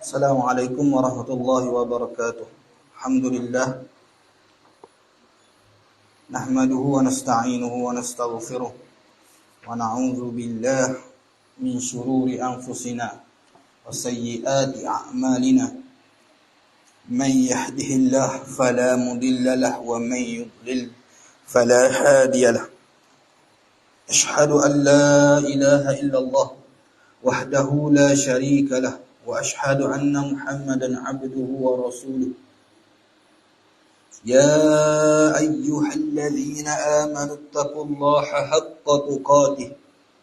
Assalamualaikum warahmatullahi wabarakatuh. Alhamdulillah. Nahmaduhu wa nasta'inuhu wa nastaghfiruh. Wa na'udzu billahi min shururi anfusina wa sayyiati a'malina. Man yahdihillahu fala mudilla lahu wa man yudlil fala hadiya lahu. Ashhadu an la ilaha illallah wahdahu la syarika lahu. وأشهد أن محمدا عبده ورسوله يا أيها الذين آمنوا اتقوا الله حق تقاته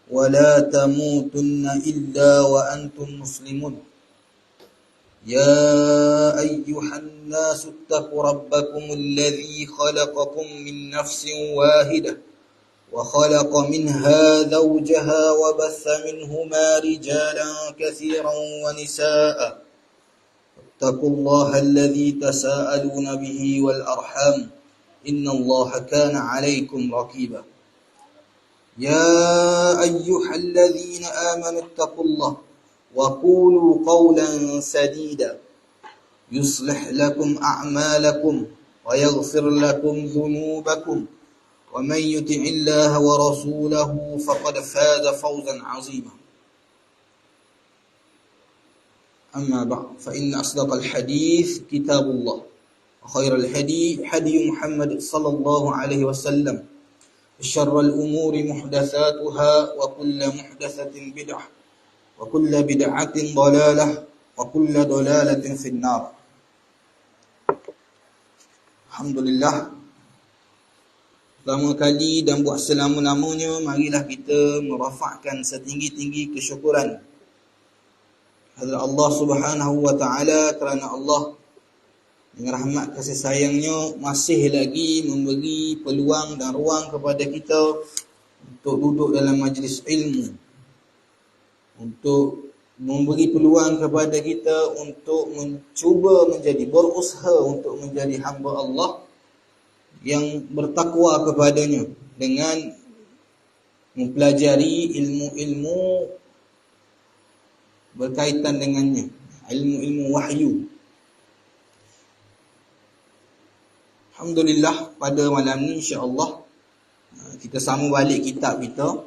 ولا تموتن إلا وأنتم مسلمون يا أيها الناس اتقوا ربكم الذي خلقكم من نفس واحدة وخلق منها زوجها وبث منهما رجالا كثيرا ونساء اتقوا الله الذي تساءلون به والأرحام إن الله كان عليكم رقيبا يا أيها الذين آمنوا اتقوا الله وقولوا قولا سديدا يصلح لكم أعمالكم ويغفر لكم ذنوبكم ومن يطع الله ورسوله فقد فاز فوزا عظيما أما بعد فإن أصدق الحديث كتاب الله وخير الهدي هدي محمد صلى الله عليه وسلم شر الأمور محدثاتها وكل محدثة بدعة وكل بدعة ضلالة وكل ضلالة في النار. Alhamdulillah. Pertama kali dan buat selama-lamanya, marilah kita merafakkan setinggi-tinggi kesyukuran kepada Allah Subhanahu wa taala, kerana Allah dengan rahmat kasih sayangnya masih lagi memberi peluang dan ruang kepada kita untuk duduk dalam majlis ilmu, untuk memberi peluang kepada kita untuk mencuba berusaha untuk menjadi hamba Allah yang bertakwa kepadanya dengan mempelajari ilmu-ilmu berkaitan dengannya, ilmu-ilmu wahyu. Alhamdulillah, pada malam ni insya-Allah kita sambung balik kitab kita,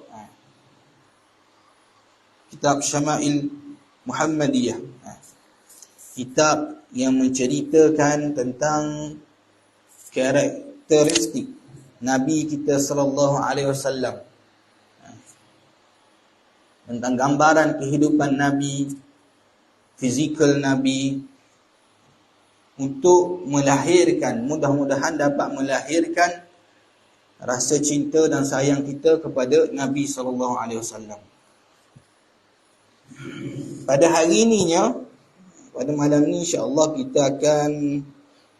kitab Syama'il Muhammadiyah, kitab yang menceritakan tentang karakteristik Nabi kita sallallahu alaihi wasallam, tentang gambaran kehidupan Nabi, fizikal Nabi, untuk melahirkan, mudah-mudahan dapat melahirkan rasa cinta dan sayang kita kepada Nabi sallallahu alaihi wasallam. Pada hari ininya, pada malam ni insya-Allah kita akan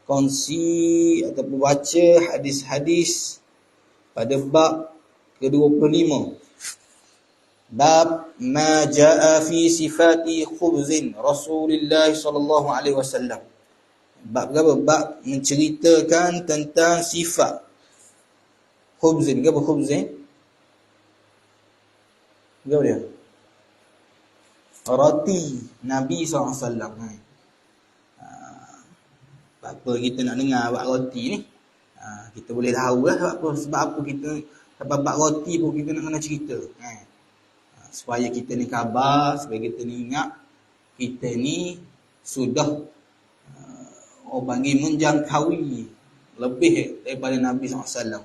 kongsi atau baca hadis-hadis pada bab ke-25. Bab ma jaa fi sifati khubzin Rasulullah sallallahu alaihi wasallam. Bab apa? Bab menceritakan tentang sifat khubzin. Apa khubzin? Apa dia? Roti Nabi sallallahu alaihi wasallam. Apa kita nak dengar bab roti ni? Kita boleh tahu lah sebab apa kita, sebab bab roti pun kita nak kena cerita. Supaya kita ni khabar, supaya kita ni ingat kita ni sudah orang panggil menjangkaui lebih daripada Nabi SAW.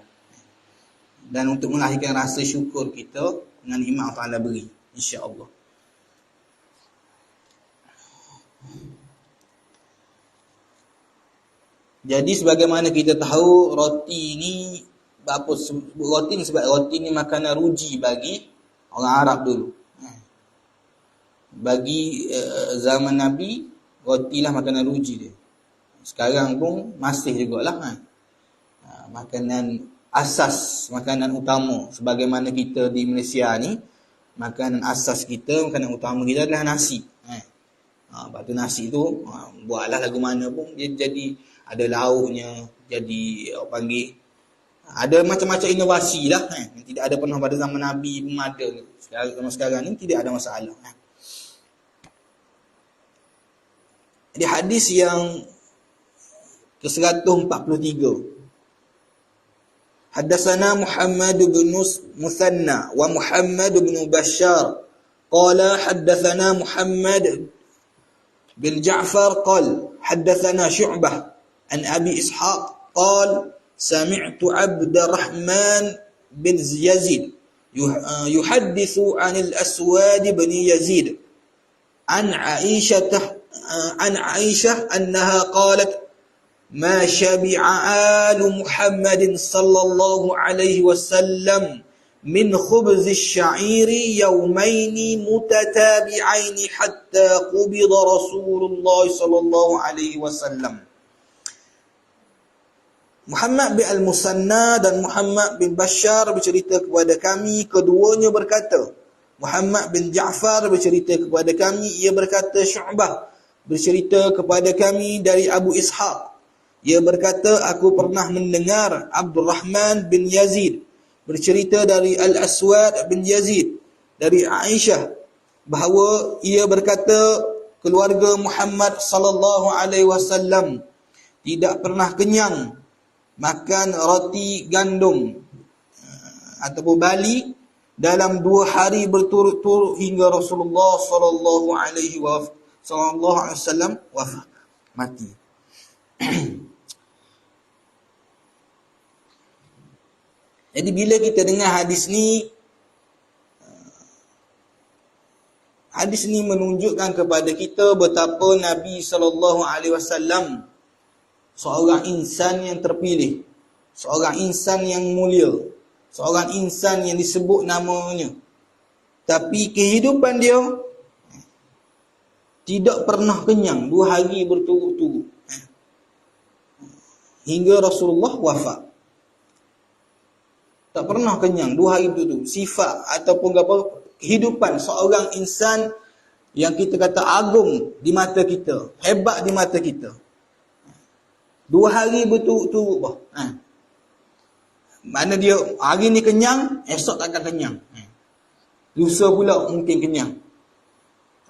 Dan untuk melahirkan rasa syukur kita dengan nikmat Allah Ta'ala beri, insya-Allah. Jadi sebagaimana kita tahu, roti ni, apa sebut roti ni? Sebab roti ni makanan ruji bagi orang Arab dulu. Bagi zaman Nabi, roti lah makanan ruji dia. Sekarang pun masih jugalah makanan asas, makanan utama. Sebagaimana kita di Malaysia ni, makanan asas kita, makanan utama kita adalah nasi. Lepas tu nasi tu buatlah lagu mana pun dia jadi ada lauknya, jadi orang panggil ada macam-macam inovasi lah yang tidak ada pernah pada zaman Nabi pun ada. Sekarang ni tidak ada masalah. Jadi hadis yang ke-143. Haddatsana Muhammad bin Musanna wa Muhammad bin Bashar qala haddatsana Muhammad bin Ja'far qala haddatsana Syu'bah an Abi Ishaq qala sami'tu Abdurrahman bin Yazid yuhaddithu 'an al-Aswad bin Yazid an Aisyah annaha qalat ما شبع آل محمد صلى الله عليه وسلم من خبز الشعير يومين متتابعين حتى قبض رسول الله صلى الله عليه وسلم. Muhammad bin Al-Musanna dan Muhammad bin Bashar bercerita kepada kami, keduanya berkata, Muhammad bin Ja'far bercerita kepada kami, ia berkata Syu'bah bercerita kepada kami dari Abu Ishaq. Ia berkata, aku pernah mendengar Abdurrahman bin Yazid bercerita dari Al-Aswad bin Yazid dari Aisyah bahawa ia berkata keluarga Muhammad sallallahu alaihi wasallam tidak pernah kenyang makan roti gandum ataupun bali dalam 2 hari berturut-turut hingga Rasulullah sallallahu alaihi wasallam wafat, mati. Jadi bila kita dengar hadis ni menunjukkan kepada kita betapa Nabi SAW seorang insan yang terpilih, seorang insan yang mulia, seorang insan yang disebut namanya. Tapi kehidupan dia tidak pernah kenyang 2 hari berturut-turut hingga Rasulullah wafat. Tak pernah kenyang 2 hari berturut-turut. Sifat ataupun kehidupan seorang insan yang kita kata agung di mata kita, hebat di mata kita. 2 hari berturut-turut. Mana dia hari ni kenyang, esok takkan kenyang. Lusa pula mungkin kenyang.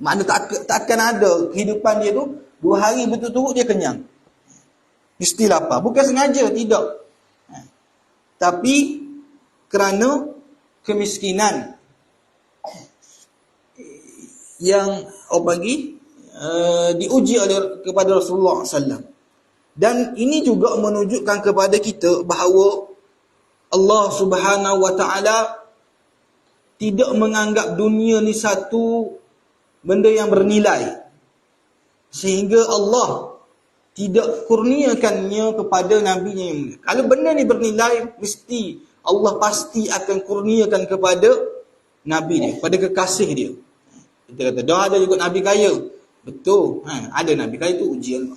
Mana takkan ada kehidupan dia tu 2 hari berturut-turut dia kenyang. Mesti lapar. Bukan sengaja, tidak. Tapi kerana kemiskinan yang diuji oleh kepada Rasulullah SAW. Dan ini juga menunjukkan kepada kita bahawa Allah Subhanahu Wa Taala tidak menganggap dunia ni satu benda yang bernilai, sehingga Allah tidak kurniakannya kepada Nabi-Nya yang mulia. Kalau benda ni bernilai, mesti Allah pasti akan kurniakan kepada Nabi dia, kepada kekasih dia. Kita kata, dah ada juga Nabi kaya. Betul, ada Nabi kaya tu ujian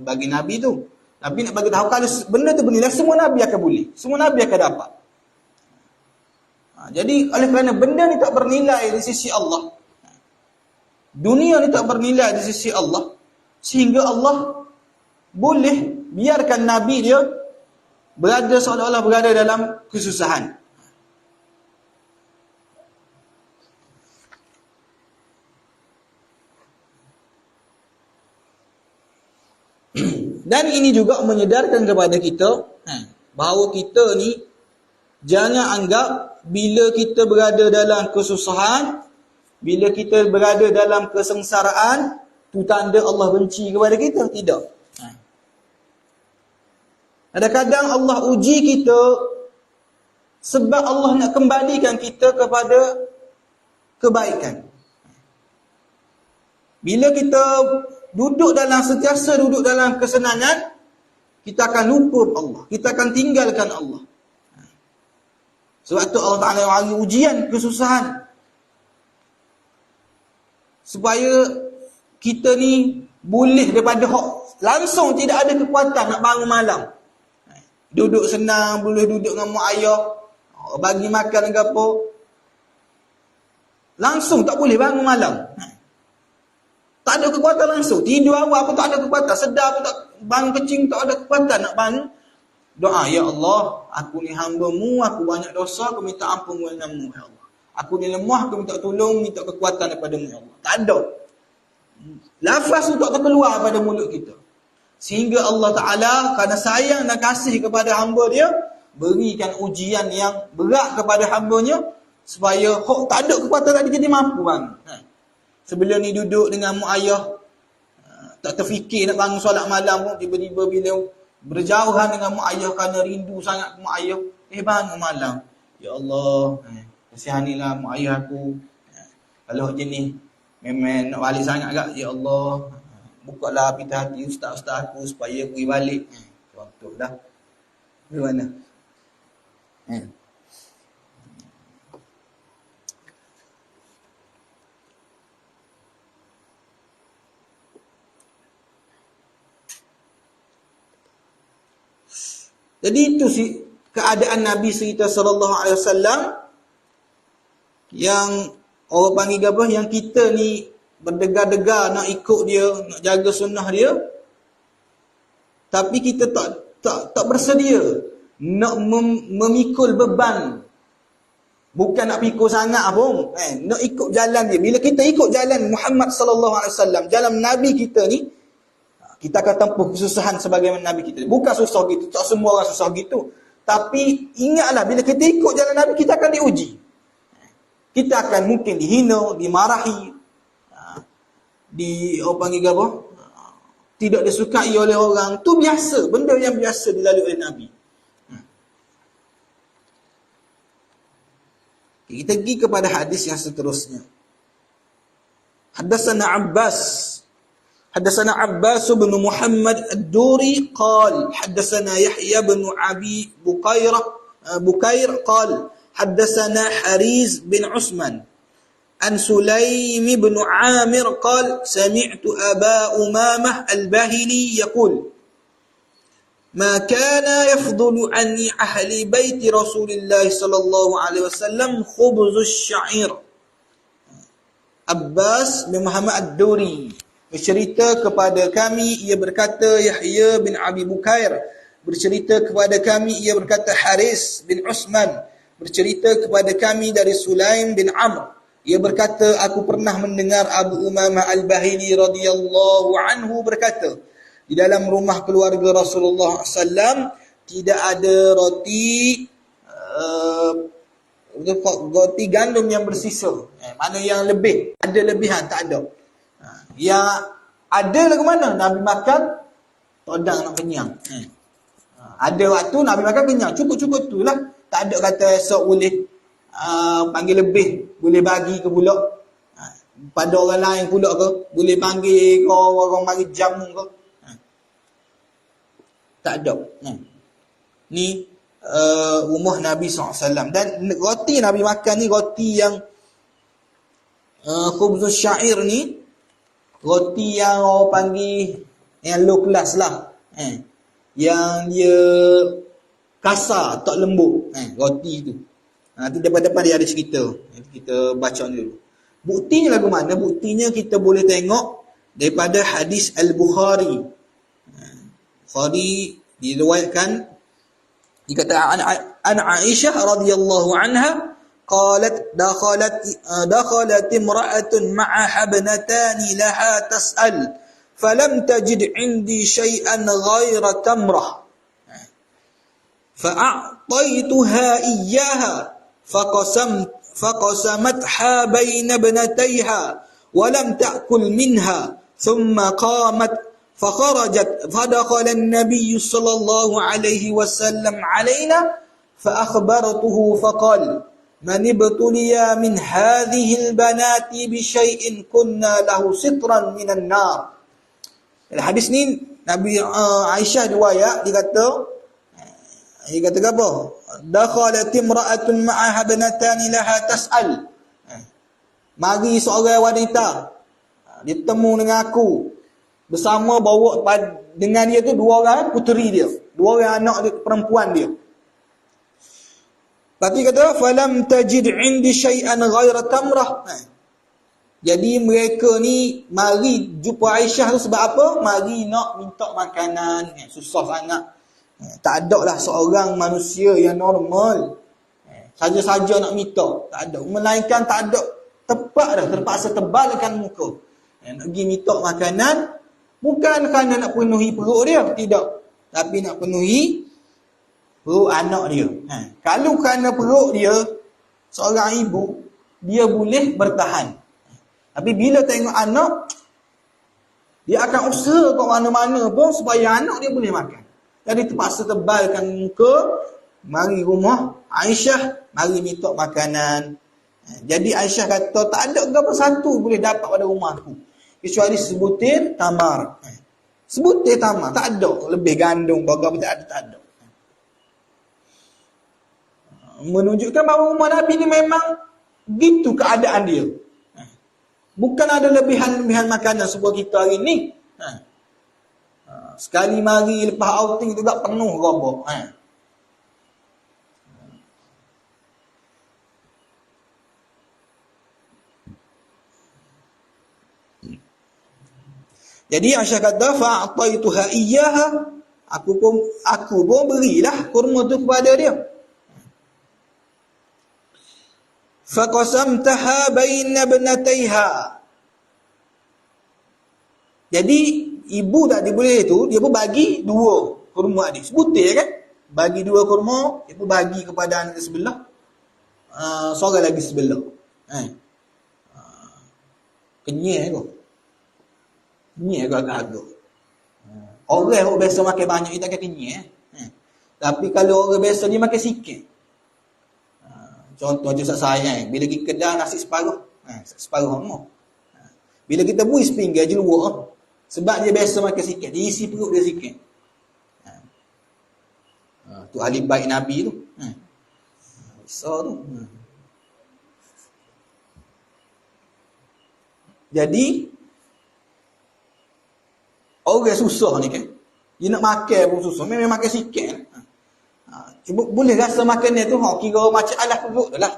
bagi Nabi tu. Tapi nak bagi tahu kalau benda tu bernilai, semua Nabi akan boleh, semua Nabi akan dapat. Jadi oleh kerana benda ni tak bernilai di sisi Allah, dunia ni tak bernilai di sisi Allah, sehingga Allah boleh biarkan Nabi dia berada seolah-olah berada dalam kesusahan. Dan ini juga menyedarkan kepada kita bahawa kita ni jangan anggap bila kita berada dalam kesusahan, bila kita berada dalam kesengsaraan, tu tanda Allah benci kepada kita. Tidak. Kadang-kadang Allah uji kita sebab Allah nak kembalikan kita kepada kebaikan. Bila kita sentiasa duduk dalam kesenangan, kita akan lupa Allah, kita akan tinggalkan Allah. Sebab tu Allah Ta'ala bagi ujian, kesusahan, supaya kita ni boleh daripada langsung tidak ada kekuatan nak bangun malam. Duduk senang, boleh duduk dengan mak ayah, bagi makan ke apa, langsung tak boleh bangun malam. Tak tak ada kekuatan langsung. Tidur awal pun tak ada kekuatan. Sedar pun tak, bangun kecing tak ada kekuatan nak bangun. Doa, ya Allah, aku ni hamba-Mu, aku banyak dosa, aku minta ampun dengan-Mu, ya Allah. Aku ni lemah, aku minta tolong, minta kekuatan daripada-Mu, ya Allah. Tak ada. Lafaz tu tak terkeluar pada mulut kita. Sehingga Allah Ta'ala, kerana sayang dan kasih kepada hamba dia, berikan ujian yang berat kepada hamba-Nya, supaya tak ada kekuatan tadi jadi mampu bangun. Sebelum ni duduk dengan mak ayah, tak terfikir nak bangun solat malam pun, tiba-tiba bila berjauhan dengan mak ayah kerana rindu sangat ke mak ayah, bangun malam. Ya Allah, kasihanilah mak ayah aku. Kalau jenis memang nak balik sangat agak, ya Allah, bukalah pita hati ustaz-ustaz aku supaya pergi balik. Contoh dah. Bagaimana? Jadi itu sih keadaan Nabi kita sallallahu alaihi wasallam yang orang panggil apa, yang kita ni berdegar-degar nak ikut dia, nak jaga sunnah dia, tapi kita tak bersedia nak memikul beban. Bukan nak pikul sangat pun, nak ikut jalan dia. Bila kita ikut jalan Muhammad sallallahu alaihi wasallam, jalan Nabi kita ni, kita akan tempuh kesusahan sebagaimana Nabi kita. Bukan susah gitu, tak semua orang susah gitu. Tapi ingatlah, bila kita ikut jalan Nabi, kita akan diuji. Kita akan mungkin dihina, dimarahi, orang panggil apa? Tidak disukai oleh orang. Tu biasa, benda yang biasa dilalui oleh Nabi. Kita pergi kepada hadis yang seterusnya. حدثنا عباس بن محمد الدوري قال حدثنا يحيى بن أبي بكير قال حدثنا حريز بن عثمان عن سليم بن عامر قال سمعت أبا أمامة الباهلي يقول ما كان يفضل عن أهل بيت رسول الله صلى الله عليه وسلم خبز الشعير. Abbas bin Muhammad Ad-Duri bercerita kepada kami, ia berkata, Yahya bin Abi Bukair bercerita kepada kami, ia berkata, Haris bin Usman bercerita kepada kami dari Sulaim bin Amr, ia berkata, aku pernah mendengar Abu Umamah Al-Bahili radhiyallahu anhu berkata, di dalam rumah keluarga Rasulullah SAW tidak ada roti gandum yang bersisa. Mana yang lebih, ada lebihan, tak ada. Yang ada lagu mana? Nabi makan todang nak kenyang. Ada waktu Nabi makan kenyang, cukup-cukup tu lah. Tak ada kata esok boleh panggil lebih, boleh bagi ke pula pada orang lain pula ke, boleh panggil ke orang bagi jamu ke. Tak ada. Ni rumah Nabi SAW. Dan roti Nabi makan ni roti yang khubzus syair ni, roti yang orang panggil yang low class lah, yang dia kasar, tak lembut, roti tu. Nanti depan-depan dia ada cerita, kita baca dulu. Buktinya lagu mana? Buktinya kita boleh tengok daripada hadis Al-Bukhari. Bukhari diriwayatkan, dikata an Aisyah radhiyallahu anha qalat dakhalat imra'atun ma'a habnatani laha tas'al falam tajid 'indi shay'an ghayra tamrah fa'a'taytuha iyyaha faqasamatha bayna ibnatayha wa lam ta'kul minha thumma qamat فخرجت فدخل النبي صلى الله عليه وسلم علينا فأخبرته فقال من ابتلي من هذه البنات بشيء كنا له سترا من النار. Hadis ni Nabi Aisyah riwayat, dia kata apa? Dakhalat imra'atun ma'a habnatani laha tas'al. Mari seorang wanita, dia temu dengan aku, bersama bawa dengan dia tu dua orang puteri dia, dua orang anak dia, perempuan dia. Lepas tu kata falam tajid indi syai'an ghaira tamrah. Jadi mereka ni mari jumpa Aisyah tu sebab apa? Mari nak minta makanan. Susah sangat. Tak ada lah seorang manusia yang normal. Saja-saja nak minta. Tak ada. Melainkan tak ada. Tepat dah. Terpaksa tebalkan muka. Nak pergi minta makanan. Bukan kerana nak penuhi perut dia. Tidak. Tapi nak penuhi perut anak dia. Kalau kerana perut dia, seorang ibu, dia boleh bertahan. Tapi bila tengok anak, dia akan usaha kat mana-mana pun supaya anak dia boleh makan. Jadi terpaksa tebalkan muka, mari rumah Aisyah, mari minta makanan. Jadi Aisyah kata, tak ada apa satu boleh dapat pada rumah aku, kecuali sebutir tamar. Sebutir tamar, tak ada. Lebih gandum, bagai tak ada. Menunjukkan bahawa rumah Nabi ni memang gitu keadaan dia. Bukan ada lebihan-lebihan makanan sebuah kita hari ni. Sekali mari lepas outing tu tak penuh robok. Jadi Aisyah kata fa'ataituha iyyaha, aku pun berilah kurma tu kepada dia. Faqasamtaha baina ibnataiha. Jadi ibu tak diboleh tu, dia pun bagi 2 kurma dia. Sebutir kan? Bagi 2 kurma, dia pun bagi kepada anak sebelah. Seorang lagi sebelah. Kenyai kau. Kenyai kau agak-agak. Orang biasa makan banyak, dia tak kenyai. Tapi kalau orang biasa dia makan sikit. Contoh je saya, bila pergi kedai nasi separuh. Separuh semua. Bila kita bui sepinggan je luar. Sebab dia biasa makan sikit. Dia isi perut dia sikit. Tu ahli baik Nabi tu. Besar tu. Jadi, orang susah ni kan. Dia nak makan pun susah. Memang makan sikit. Boleh rasa makanan tu kira macam alas perut dah lah.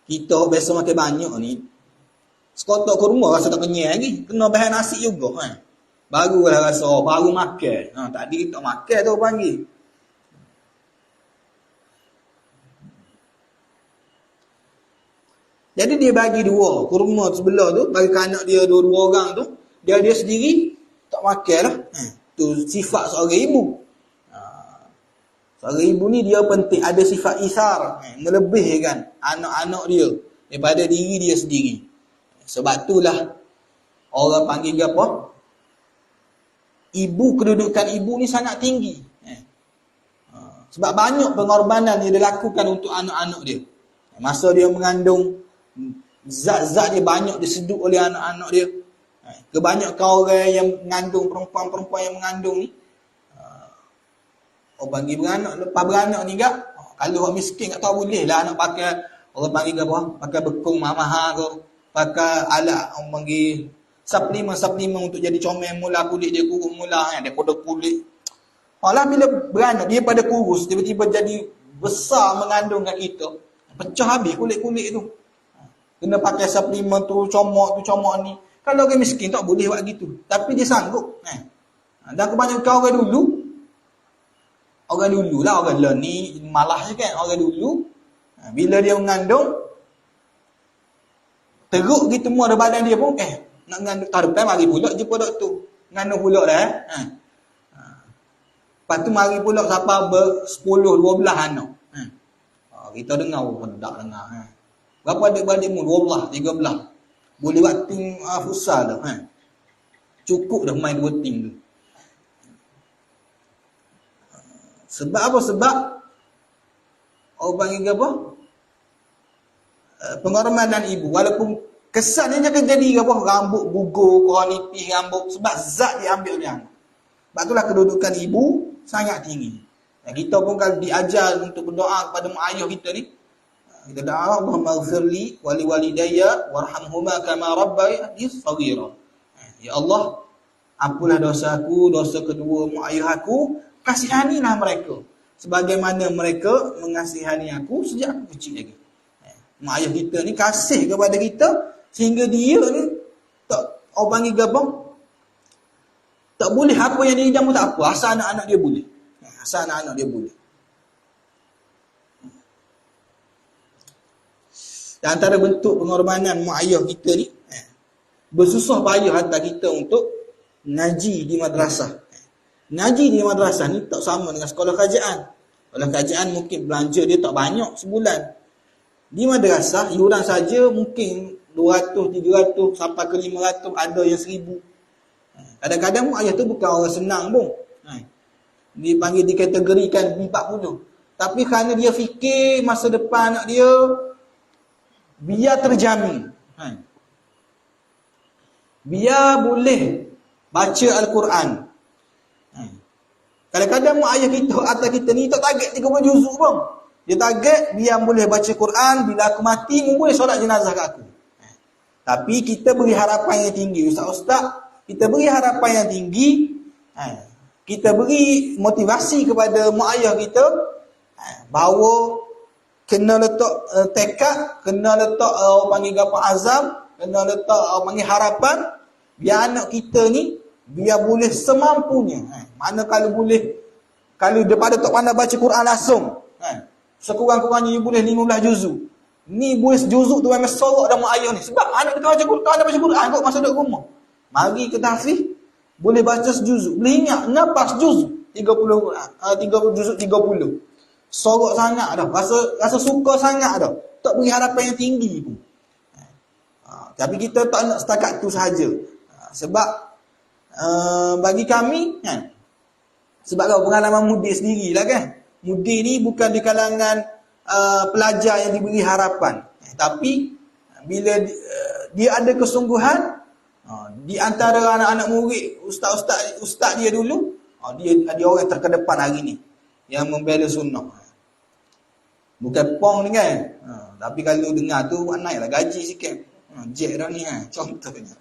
Kita biasa makan banyak ni, sekotak kurma rasa tak kenyang lagi. Kena bahan nasi juga. Barulah rasa, baru makan. Tadi tak makan tu panggil. Jadi dia bagi 2 kurma sebelah tu, bagi anak dia 2 orang tu. Dia sendiri tak makan lah. Tu sifat seorang ibu. Seorang ibu ni dia penting ada sifat isar, melebihkan anak-anak dia daripada diri dia sendiri. Sebab itulah orang panggil apa? Ibu, kedudukan ibu ni sangat tinggi. Sebab banyak pengorbanan yang dia lakukan untuk anak-anak dia. Masa dia mengandung, zat-zat dia banyak disedut oleh anak-anak dia. Kebanyakan orang yang mengandung, perempuan-perempuan yang mengandung ni, bagi beranak, lepas beranak ni kak, kalau orang miskin tak tahu boleh lah anak pakai, orang panggil apa, pakai bekung mahal ke, pakai alat, orang panggil suplemen untuk jadi comel mula, kulit dia kurus mula, dia pada kulit. Malah bila beranak, dia pada kurus, tiba-tiba jadi besar mengandung kat kita, pecah habis kulit-kulit tu. Kena pakai suplemen tu, comok ni. Kalau orang miskin tak boleh buat gitu, tapi dia sanggup. Dan kebanyakan orang dulu lah, orang lah ni malah je kan, orang dulu bila dia mengandung teruk gitu semua ada badan dia pun nak mengandung tahun depan mari pula jumpa doktor mengandung pula dah lepas tu mari pula sampai 10-12 anak. Kita dengar hendak dengar berapa adik-beradik mu 12 13 boleh buat tim futsal dah cukup dah main 2 tim tu. Sebab apa? Sebab orang panggil apa? Pengorbanan ibu. Walaupun kesannya akan jadi apa? Rambut gugur, korang nipis rambut. Sebab zat diambil oleh anak. Sebab itulah kedudukan ibu sangat tinggi. Dan kita pun kalau diajar untuk berdoa kepada mak ayah kita ni. Kita doa, Allahumma ghfirli wali walidayya warhamhuma kama rabbayani shaghira. Ya Allah, ampunlah dosaku, dosa kedua mak ayah aku. Kasihanilah mereka sebagaimana mereka mengasihani aku sejak aku kecil lagi. mak ayah kita ni kasih kepada kita sehingga dia ni tak, orang panggil gabung, tak boleh apa yang dia idam pun tak apa, asal anak-anak dia boleh. Asal anak-anak dia boleh. Dan antara bentuk pengorbanan mak ayah kita ni, bersusah payah hantar kita untuk ngaji di madrasah. Ngaji di madrasah ni tak sama dengan sekolah kerajaan. Sekolah kerajaan mungkin belanja dia tak banyak sebulan. Di madrasah, iuran saja mungkin 200, 300 sampai ke 500, ada yang 1000. Kadang-kadang mak ayah tu bukan orang senang pun. Dipanggil, dikategorikan 40. Tapi kerana dia fikir masa depan anak dia, biar terjamin. Biar boleh baca Al-Quran. Kadang-kadang mak ayah kita atas kita ni tak target 30 juzuk pun. Dia target biar boleh baca Quran, bila aku mati boleh solat jenazah kat aku. Tapi kita beri harapan yang tinggi, ustaz-ustaz, kita beri harapan yang tinggi. Kita beri motivasi kepada mak ayah kita, bahawa kena letak tekad, kena letak orang panggil apa, azam, kena letak orang panggil harapan, biar anak kita ni biar boleh semampunya. Mana kalau boleh, kalau daripada tak pandai baca Quran langsung, sekurang-kurangnya boleh 15 juzuk. Ni boleh juzuk tu memang sorok dah mak ayah ni. Sebab anak kita baca Quran, dia baca Quran kok masa duduk rumah. Mari ke tahfiz, boleh baca sejuzuk, boleh ingat napas juzuk 30 juzuk 30. Sorok sangat dah, rasa suka sangat dah. Tak beri harapan yang tinggi pun. Tapi kita tak nak setakat tu sahaja. Sebab bagi kami kan, sebab kalau pengalaman mudir sendirilah kan, mudir ni bukan di kalangan pelajar yang diberi harapan, tapi bila dia ada kesungguhan di antara anak-anak murid, ustaz dia dulu, dia orang terkedepan hari ni yang membela sunnah. Bukan pong ni kan, tapi kalau dengar tu naiklah gaji sikit. Jet dah ni contohnya.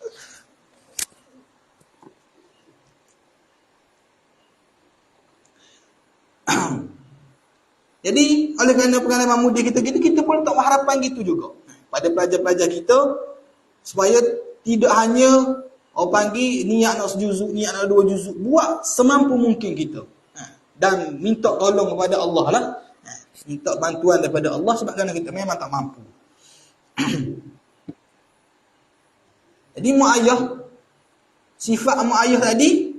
Jadi oleh kerana pengalaman muda kita pun tak harapan gitu juga pada pelajar-pelajar kita, supaya tidak hanya orang panggil niat nak sejuzuk, niat nak 2 juzuk, buat semampu mungkin kita. Dan minta tolong kepada Allah lah. Minta bantuan daripada Allah sebab kerana kita memang tak mampu. Jadi mak ayah, sifat mak ayah tadi,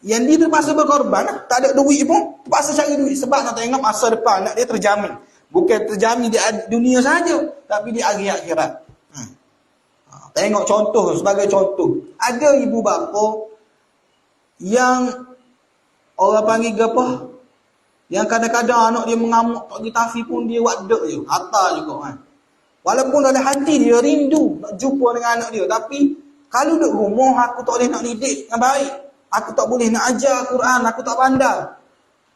yang dia terpaksa berkorban, tak ada duit pun, terpaksa cari duit sebab nak tengok masa depan anak dia terjamin. Bukan terjamin di dunia saja, tapi di akhirat. Tengok contoh, sebagai contoh. Ada ibu bapa yang orang panggil apa, yang kadang-kadang anak dia mengamuk, tak pergi tahfiz pun dia wadak je, harta juga kan. Walaupun dalam hati dia rindu nak jumpa dengan anak dia, tapi kalau duduk rumah aku tak boleh nak didik dengan baik, aku tak boleh nak ajar Quran, aku tak pandai,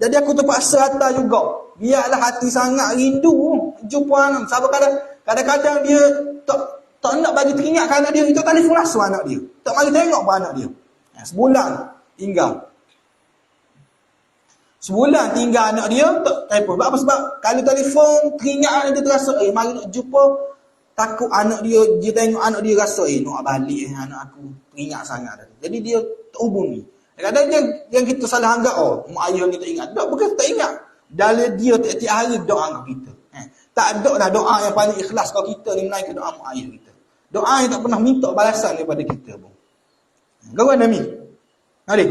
jadi aku terpaksa hantar juga. Biarlah hati sangat rindu jumpa anak. Sebab kadang-kadang dia tak nak bagi teringatkan anak dia, itu telefon langsung anak dia, tak mari tengok pun anak dia. Sebulan tinggal anak dia tak telefon. Apa sebab kalau telefon teringat anak dia, terasa mari nak jumpa, takut anak dia tengok anak dia rasa nak balik anak aku, teringat sangat dah. Jadi dia tak hubungi. Kadang-kadang yang kita salah anggap, mak ayah ni tak ingat. Tak, bukan tak ingat. Dalam dia tiap-tiap hari doa dengan kita. Tak ada lah doa yang paling ikhlas kalau kita ni menaikkan doa mak ayah kita. Doa yang tak pernah minta balasan daripada kita pun. Kau kan Mi? Adik?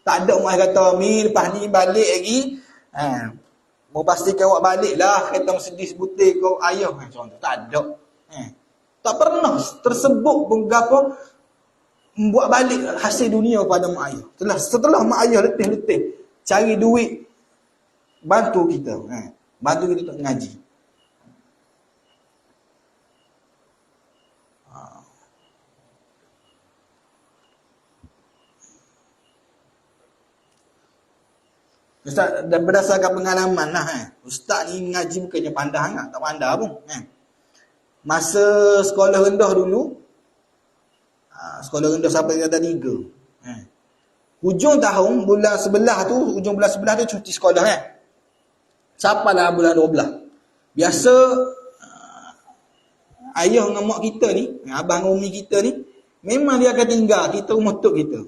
Tak ada mak ayah kata, Mi lepas ni balik lagi, mau pastikan awak balik lah, kata sedih sebutir kau ayah. Contoh, tak ada. Tak pernah tersebut pun apa, membuat balik hasil dunia kepada mak ayah. Setelah mak ayah letih-letih cari duit, bantu kita. Bantu kita untuk ngaji. Ustaz, dan berdasarkan pengalaman lah, ustaz ni ngaji bukannya pandai sangat, tak pandai pun. Masa sekolah rendah dulu, sekolah rendah sampai tingkatan 3. Hujung tahun, bulan 11 tu, hujung bulan 11 tu cuti sekolah Sampailah bulan 12. Biasa ayah dengan mak kita ni, abang dengan umi kita ni, memang dia akan tinggal kita rumah tok kita.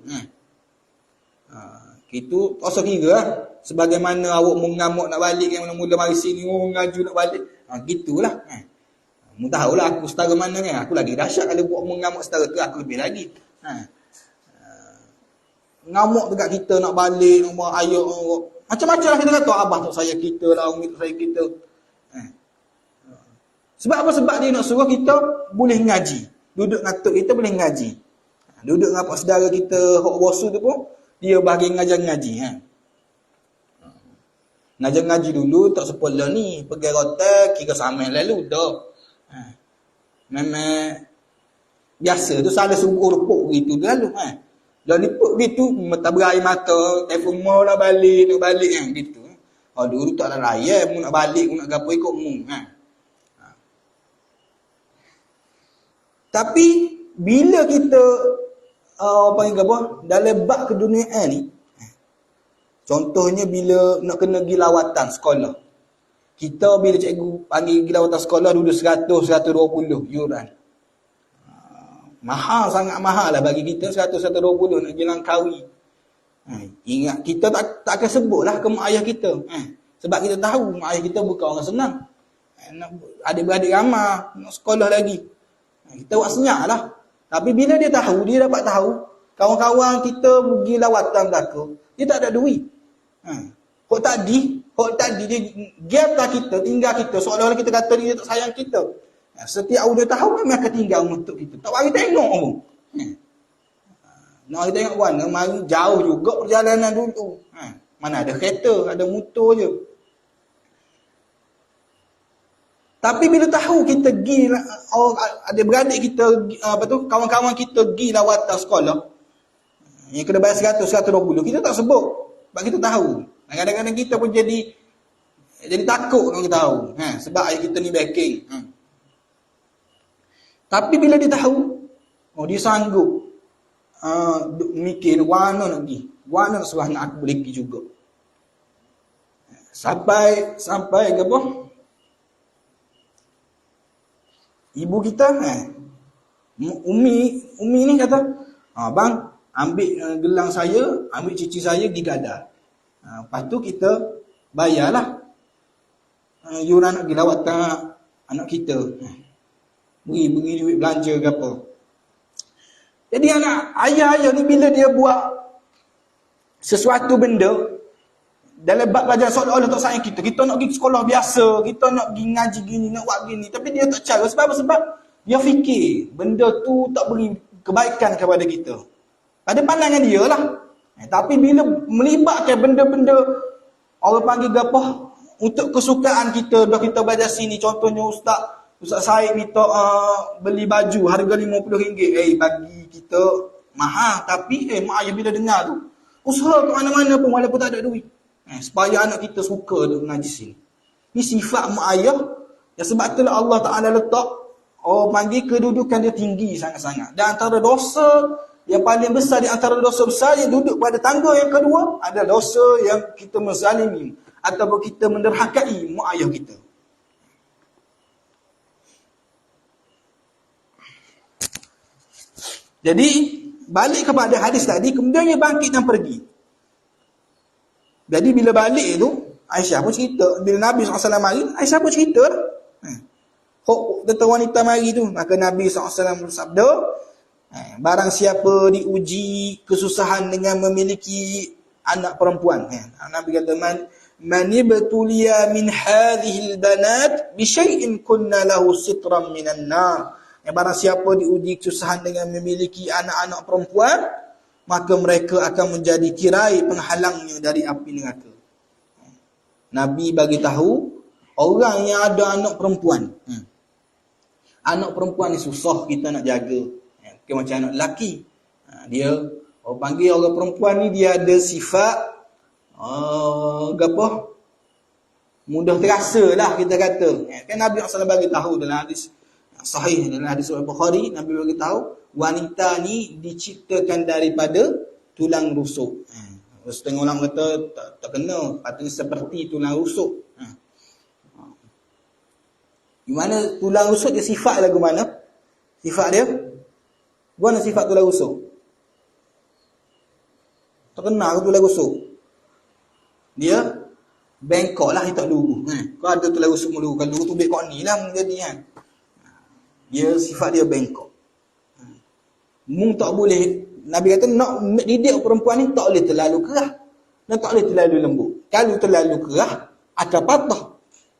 Itu tak usah kira lah. Sebagaimana awak mengamuk nak balik yang mula-mula mari sini, ngaju nak balik. Gitulah. Mu tahulah aku setara mana kan. Aku lagi dahsyat kalau buat mengamuk setara tu, aku lebih lagi. Ngamuk dekat kita nak balik, nak buat ayah. Macam-macam lah kita kata, abah tak sayang kita lah, umi tak sayang kita. Sebab apa? Sebab dia nak suruh kita boleh ngaji. Duduk dengan tok kita boleh ngaji. Duduk dengan pak saudara kita, hok bosu tu pun, dia bagi ngajar ngaji. Ngajar ngaji dulu, tak sepuluh ni. Pergi rotan, kira sama lalu dah. Memang biasa tu, salah subuh lepuk gitu lalu. Dah lepuk gitu, tak berair mata, telefon mau nak balik kan, gitu. Dulu tak ada raya, mu nak balik, mu nak gapo ikut mu. Tapi, bila kita dalam bab keduniaan ni, contohnya bila nak kena pergi lawatan sekolah, kita bila cikgu panggil pergi lawatan sekolah dulu 100-120 yuran. Mahal, sangat mahal lah bagi kita 100-120 nak pergi Langkawi. Ingat, kita tak akan sebut lah ke mak ayah kita. Sebab kita tahu mak ayah kita bukan orang senang. Adik-beradik ramah, nak sekolah lagi. Kita buat senyap lah. Tapi bila dia dapat tahu, kawan-kawan kita pergi lawatan belakang, dia tak ada duit. Hok tadi dia giatlah kita, tinggal kita, seolah-olah kita kata dia tak sayang kita. Setiap dia tahu memang akan tinggal untuk kita. Tak bagi tengok pun. Nak kita tengok mana, mari jauh juga perjalanan dulu. Mana ada kereta, ada motor je. Tapi bila tahu kita pergi, adik-beradik kita, kawan-kawan kita pergi lawatan sekolah, yang kena bayar 100-120, kita tak sebut. Sebab kita tahu. Kadang-kadang kita pun jadi takut kalau kita tahu. Sebab ayah kita ni backing. Tapi bila dia tahu, dia sanggup mikir, mana nak pergi? Mana nak suruh anak aku boleh pergi juga? Sampai ke apa? Ibu kita, Umi ni kata, bang, ambil gelang saya, ambil cici saya di Gadar. Lepas tu kita bayarlah yuran nak pergi lawatan anak kita. Beri duit belanja ke apa. Jadi ayah ni bila dia buat sesuatu benda, dalam bab pelajaran seolah-olah tak sayang kita. Kita nak pergi sekolah biasa, kita nak pergi ngaji gini, nak buat gini. Tapi dia tak cara. Sebab apa? Sebab dia fikir benda tu tak beri kebaikan kepada kita. Pada pandangan dia lah. Tapi bila melibatkan benda-benda orang panggil apa untuk kesukaan kita, dah kita belajar sini. Contohnya Ustaz Said minta beli baju harga RM50. Bagi kita mahal. Tapi mak ayah bila dengar tu, usaha ke mana-mana pun walaupun tak ada duit. Supaya anak kita suka duk mengaji sini. Ni sifat mak ayah. Ya sebab itulah Allah Ta'ala letak orang panggil kedudukan dia tinggi sangat-sangat. Dan antara dosa yang paling besar, di antara dosa besar yang duduk pada tangga yang kedua, adalah dosa yang kita menzalimi ataupun kita menderhakai mak ayah kita. Jadi balik kepada hadis tadi, kemudian dia bangkit dan pergi. Jadi bila balik tu, Aisyah pun cerita. Bila Nabi SAW mari, Aisyah pun cerita lah. Tentang wanita mari tu. Maka Nabi SAW bersabda, barang siapa diuji kesusahan dengan memiliki anak perempuan. Nabi kata, man ibtuliya min hadhil banat bi syai'in kunna lahu sitran minan nar. Barang siapa diuji kesusahan dengan memiliki anak-anak perempuan, maka mereka akan menjadi tirai penghalangnya dari api neraka. Nabi bagi tahu orang yang ada anak perempuan. Anak perempuan ni susah kita nak jaga. Macam anak lelaki. Dia orang panggil orang perempuan ni dia ada sifat mudah terasa lah kita kata. Kan Nabi SAW bagi tahu dalam hadis sahih, dalam hadis Bukhari, Nabi bagi tahu wanita ni diciptakan daripada tulang rusuk. Setengah orang kata tak kena, patutnya seperti tulang rusuk. Di mana tulang rusuk dia sifat lagu mana? Sifat dia? Mana sifat tulang rusuk? Terkenal ke tulang rusuk? Dia bengkok lah, dia tak lurus. Kau ada tulang rusuk melurus. Kalau lurus tu bengkok ni lah menjadi kan. Dia sifat dia bengkok. Mung tak boleh, Nabi kata nak didik perempuan ni tak boleh terlalu kerah dan tak boleh terlalu lembut. Kalau terlalu kerah akan patah.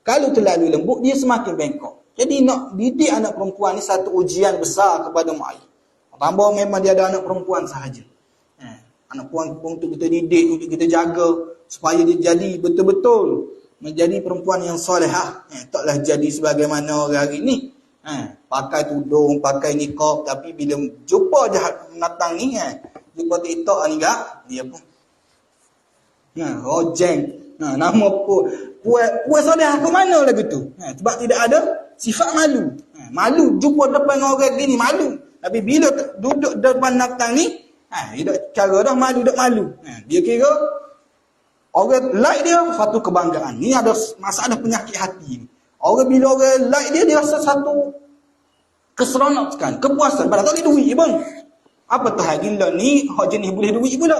Kalau terlalu lembut dia semakin bengkok. Jadi nak didik anak perempuan ni satu ujian besar kepada mak ayah. Tambah memang dia ada anak perempuan sahaja. Anak perempuan tu kita didik, kita jaga supaya dia jadi betul-betul menjadi perempuan yang solehah. Taklah jadi sebagaimana orang hari ni. Pakai tudung, pakai niqab, tapi bila jumpa jahat penatang ni, jumpa TikTok ni gak, dia pun rojeng. Nama puas solehah ke mana lagu tu? Sebab tidak ada sifat malu. Malu jumpa depan orang gini malu. Tapi bila duduk depan penatang ni, dia cara dah malu, dah malu. Dia kira orang like dia satu kebanggaan. Ni ada masalah penyakit hati ni. Orang bila orang like dia rasa satu keseronokan, kepuasan. Padahal tak ada duit bang. Apa tu hal gila ni, hak jenis boleh duit pula.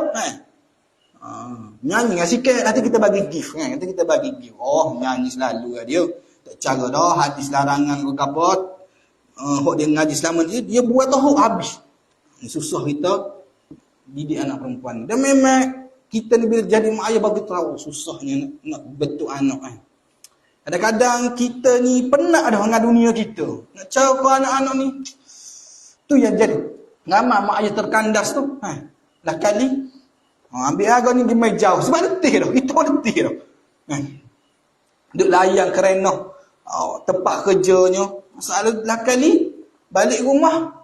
Nyanyi dengan sikit, nanti kita bagi gift. Nanti kita bagi gift. Oh, nyanyi selalu dia. Tak cara dah, hadis larangan ke apa. Hak dia ngaji selama dia buat tahu habis. Susah kita didik anak perempuan. Dan memang kita ni bila jadi mak ayah bagi tahu susahnya nak bentuk anak. Kadang-kadang kita ni penat dah dengan dunia kita. Nak cara anak-anak ni. Tu yang jadi. Ramai mak ayah terkandas tu. Lah kali. Ambil harga ni dia main jauh. Sebab letih dah. Kita pun letih dah. Duduk layan kerana tempat kerjanya. Masalah lah kali. Balik rumah.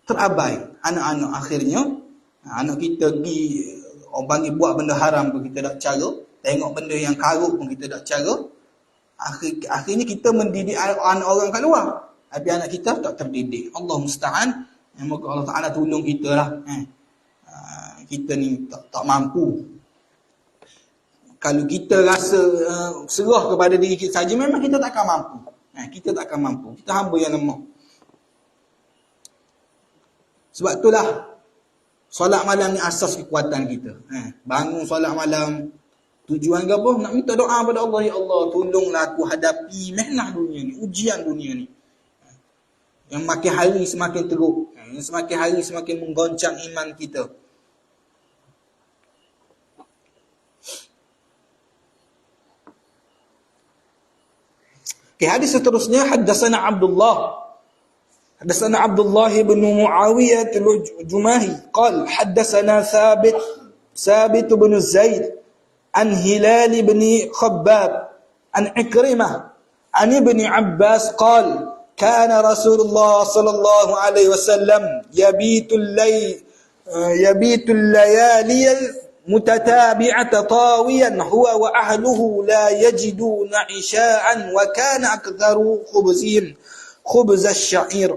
Terabai. Anak-anak akhirnya. Anak kita pergi. Orang panggil buat benda haram pun kita tak cara. Tengok benda yang karut pun kita tak cara. Akhirnya kita mendidik anak orang kat luar. Tapi anak kita tak terdidik. Allah musta'an. Moga Allah Ta'ala tolong kita lah. Kita ni tak mampu. Kalau kita rasa serah kepada diri kita saja, memang kita tak akan mampu. Kita tak akan mampu. Kita hamba yang lemah. Sebab itulah solat malam ni asas kekuatan kita. Bangun solat malam. Tujuan ke apa? Nak minta doa pada Allah. Ya Allah, tolonglah aku hadapi mehnah dunia ni. Ujian dunia ni. Yang makin hari semakin teruk. Yang semakin hari semakin menggoncang iman kita. Okay, hadis seterusnya. Haddatsana Abdullah bin Muawiyah al-Jumahi. Qal, haddatsana Thabit bin Zaid. An Hilal bin Khabbab an Ikrimah an Ibn Abbas qala kana Rasulullah sallallahu alaihi wasallam yabitu al-layali mutatabi'ata tawiyan huwa wa ahluhu la yajiduna isha'an wa kana aktharu khubzihim khubz asy-sya'ir.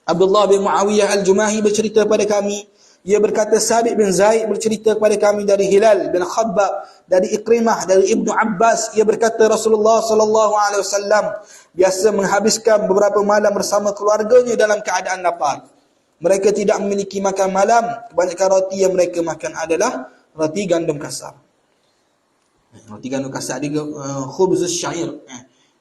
Abdullah bin Muawiyah al-Jumahi bercerita pada kami. Ia berkata Sabit bin Zaid bercerita kepada kami dari Hilal bin Khabbab, dari Ikrimah, dari Ibnu Abbas. Ia berkata Rasulullah sallallahu alaihi wasallam biasa menghabiskan beberapa malam bersama keluarganya dalam keadaan lapar. Mereka tidak memiliki makan malam. Kebanyakan roti yang mereka makan adalah roti gandum kasar. Roti gandum kasar dia khubz asy-syair.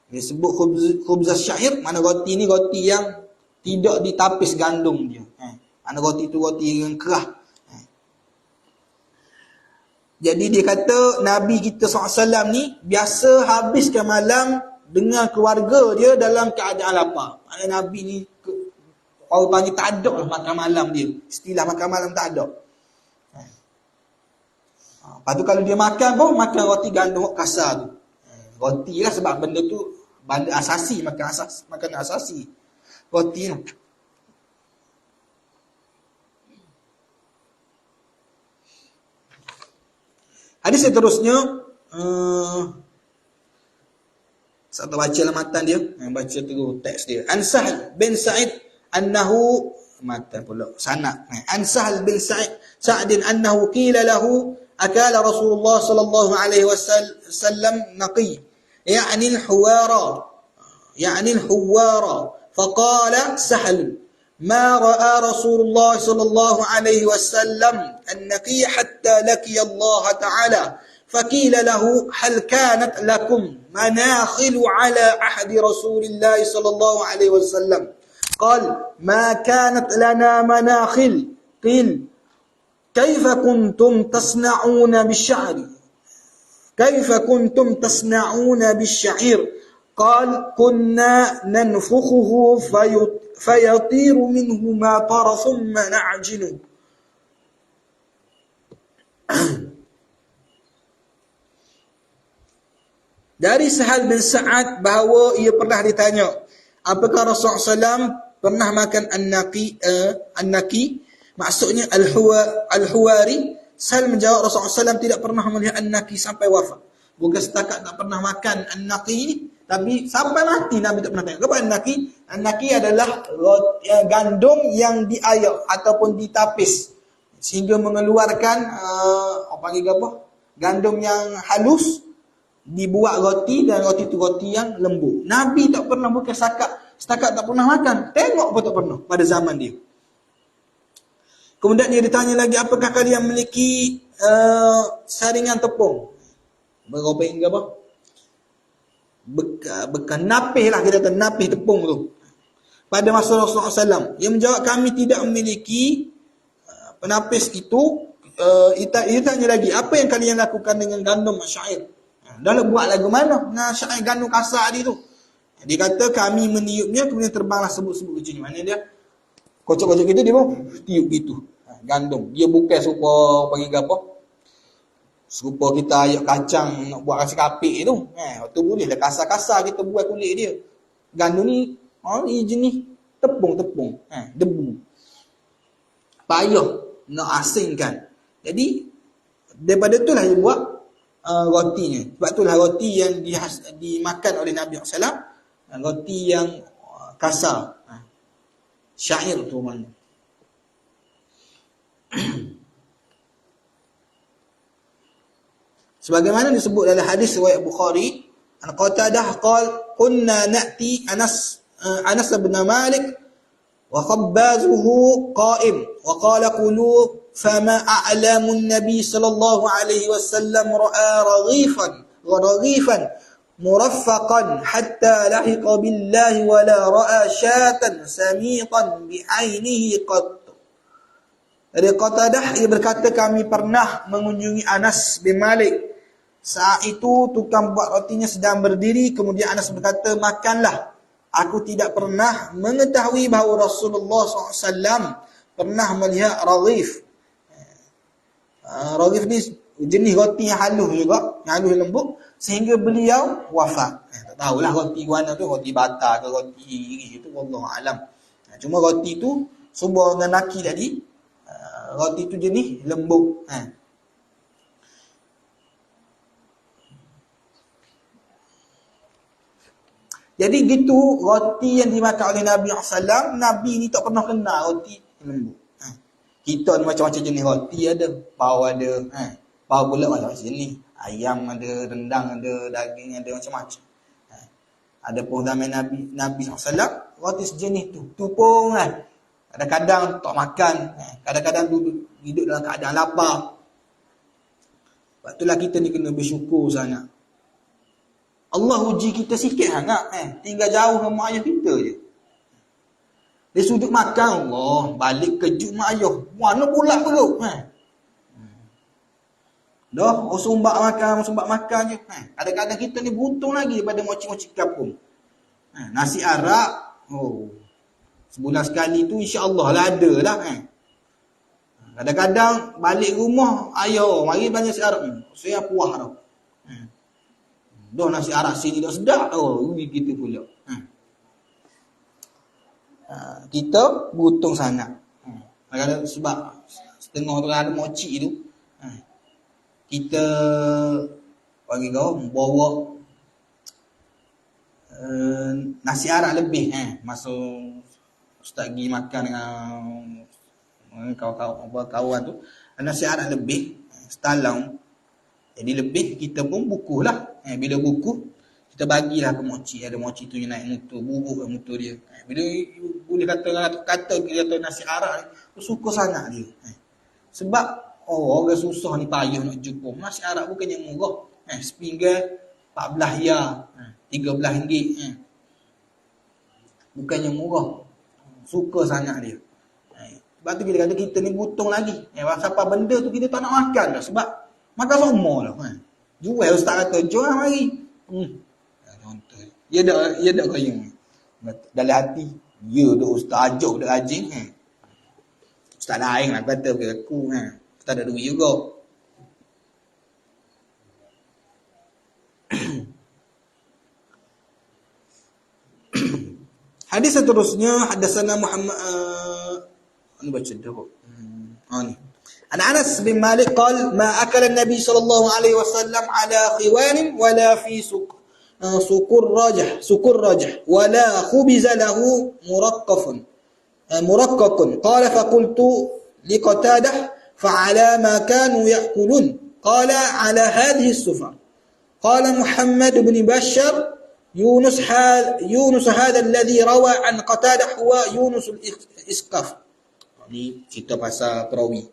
Dia sebut khubz asy-syair, mana roti ni roti yang tidak ditapis gandum dia. Mana roti tu roti yang kerah. Jadi dia kata Nabi kita SAW ni biasa habiskan malam dengan keluarga dia dalam keadaan lapar. Maknanya Nabi ni orang panggil tak ada lah makan malam dia. Istilah makan malam tak ada. Lepas tu kalau dia makan pun makan roti gandum kasar tu. Roti lah sebab benda tu benda asasi, makanan asasi. Roti lah. Hadis seterusnya saya baca lamatan dia, baca terus teks dia. An Sahal bin Sa'id annahu matan pula sanad. An Sahal bin Sa'd annahu qila lahu akala Rasulullah sallallahu alaihi wasallam naqi, ya'ni al-huwara. يعني الحوار. فقال سهل: ما رأى رسول الله صلى الله عليه وسلم النقي حتى لقي الله تعالى. فقيل له: هل كانت لكم مناخل على عهد رسول الله صلى الله عليه وسلم؟ قال: ما كانت لنا مناخل. قيل: كيف كنتم تصنعون بالشعر؟ كيف كنتم تصنعون بالشعير؟ قال: كنا ننفخه فيطير منه ما طار ثم نعجنه. Dari Sahal bin Sa'ad bahawa ia pernah ditanya, apakah Rasulullah SAW pernah makan an-naqi, maksudnya al-huwari. Sahal menjawab, Rasulullah SAW tidak pernah melihat an-naqi sampai wafat. Bukan setakat tak pernah makan an-naqi ni, tapi sampai mati Nabi tak pernah tengok. Apa an-naqi? An-naqi adalah gandum yang diayak ataupun ditapis sehingga mengeluarkan apa panggil apa? Gandum yang halus, dibuat roti, dan roti tu roti yang lembut. Nabi tak pernah, bukan setakat tak pernah makan, tengok pun tak pernah pada zaman dia. Kemudian dia ditanya lagi, apakah kalian memiliki saringan tepung? Berapa hingga apa? Bekan napih lah, kita kata napih tepung tu. Pada masa Rasulullah SAW, dia menjawab, kami tidak memiliki penapis itu. Dia tanya lagi, apa yang kalian lakukan dengan gandum syair? Dah nak buat lagu mana? Nah, syair gandum kasar dia tu. Dia kata kami meniupnya, kemudian terbanglah sebut-sebut kecil. Mana dia? Kocok-kocok kita dia pun tiup gitu. Gandum. Dia bukan serupa bagi apa? Serupa kita ayak kacang nak buat rasa kapik tu. Tu boleh lah kasar-kasar kita buat kulit dia. Gandum ni ni jenis tepung-tepung. Debu. Payah nak asingkan. Jadi daripada itulah dia buat rotinya. Sebab itulah roti yang dimakan oleh Nabi SAW, roti yang kasar, syair tu mana. Sebagaimana disebut dalam hadis riwayat Bukhari, an Qatadah qala kunna na'ti Anas bin Malik wa khabbazuhu qa'im wa qala qulu فما أعلم النبي صلى الله عليه وسلم رأى رغيفا مرفقا حتى لحق بالله ولا رأى شاة سميطا بعينه قط. Dari Qatadah, ia berkata, kami pernah mengunjungi Anas bin Malik. Saat itu tukang buat rotinya sedang berdiri. Kemudian Anas berkata, makanlah. Aku tidak pernah mengetahui bahawa Rasulullah SAW pernah melihat raghif. Raghif ni jenis roti yang halus juga, yang halus lembut, sehingga beliau wafat. Tak tahulah roti mana tu, roti bata ke roti iri tu, wallahu alam. Cuma roti tu sumber dengan naki tadi, roti tu jenis lembut. Jadi gitu roti yang dimakan oleh Nabi SAW, Nabi ni tak pernah kenal roti lembut. Kita macam-macam jenis roti ada, pau ada, pau pula macam-macam jenis. Ayam ada, rendang ada, daging ada, macam-macam. Ada pun zaman Nabi SAW, roti sejenis tu. Tu pun kadang-kadang tak makan, kadang-kadang hidup dalam keadaan lapar. Sebab itulah kita ni kena bersyukur sangat. Allah uji kita sikit sangat, tinggal jauh dengan mak ayah kita je. Dia sudut makan, Allah, balik kejut mak ayah. Mana pula perut? Dah, sumbat makan je. Kadang-kadang kita ni beruntung lagi daripada moci-moci kampung. Nasi arak, sebulan sekali tu insya-Allah lah ada lah. Kadang-kadang balik rumah, ayah, mari banyak nasi arak. Saya puas dah. Dah nasi arak sini dah sedap. Kita pula. Kita beruntung sangat. Sebab setengah tu ada moci tu, kita bagi kau bawa nasi arak lebih. Masa ustaz pergi makan dengan kawan-kawan tu, nasi arak lebih setalang. Jadi lebih kita pun bukuh lah. Bila bukuh, kita kita bagilah ke moci. Ada moci tu yang naik motor, buruk ke motor dia. Bila boleh kata dia kata nasi arak ni, suka sangat dia. Sebab orang susah ni payah nak jumpa. Nasi arak bukannya murah. Sepinggan 14 ya, 13 ringgit. Bukannya murah. Suka sangat dia. Sebab tu kita kata kita ni butung lagi. Siapa benda tu kita tak nak makan dah. Sebab makan semua lah. Jual ustaz kata, jual mari. Contoh. Ya dak kaya. Dalam hati, ya dak ustaz ajuk dak rajin. Ustaz lain lah kata ke aku. Ustaz ada duit juga. Hadis seterusnya, hadatsana Muhammad ni baca dah. Ni. An Anas bin Malik qala ma akala an-nabi sallallahu alaihi wasallam ala khiwan wala fi sukur rajah wala khubiza lahu muraqqaqun qala fa qultu liqatadah fa ala ma kanu ya'kulun qala ala hadhihi as-sufa qala Muhammad bin Bashar يونس هذا الذي روى عن قتادة هو يونس الإسقاف. Ini cerita pasal perawi.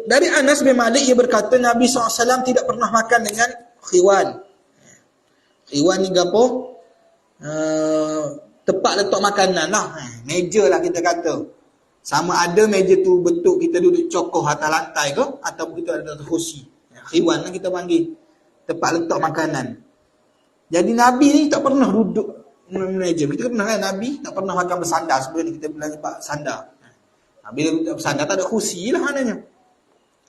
Dari Anas bin Malik ia berkata Nabi SAW tidak pernah makan dengan khiwan. Khiwan ni apa? Tempat letak makanan lah. Meja lah kita kata. Sama ada meja tu bentuk kita duduk cokoh atas lantai ke ataupun kita ada kursi. Khiwan lah kita panggil. Tempat letak makanan. Jadi Nabi ni tak pernah duduk meja. Kita pernah kan Nabi tak pernah makan bersandar. Sebelum ni kita belajar pak sandar. Bila bersandar tak ada kursi lah maknanya.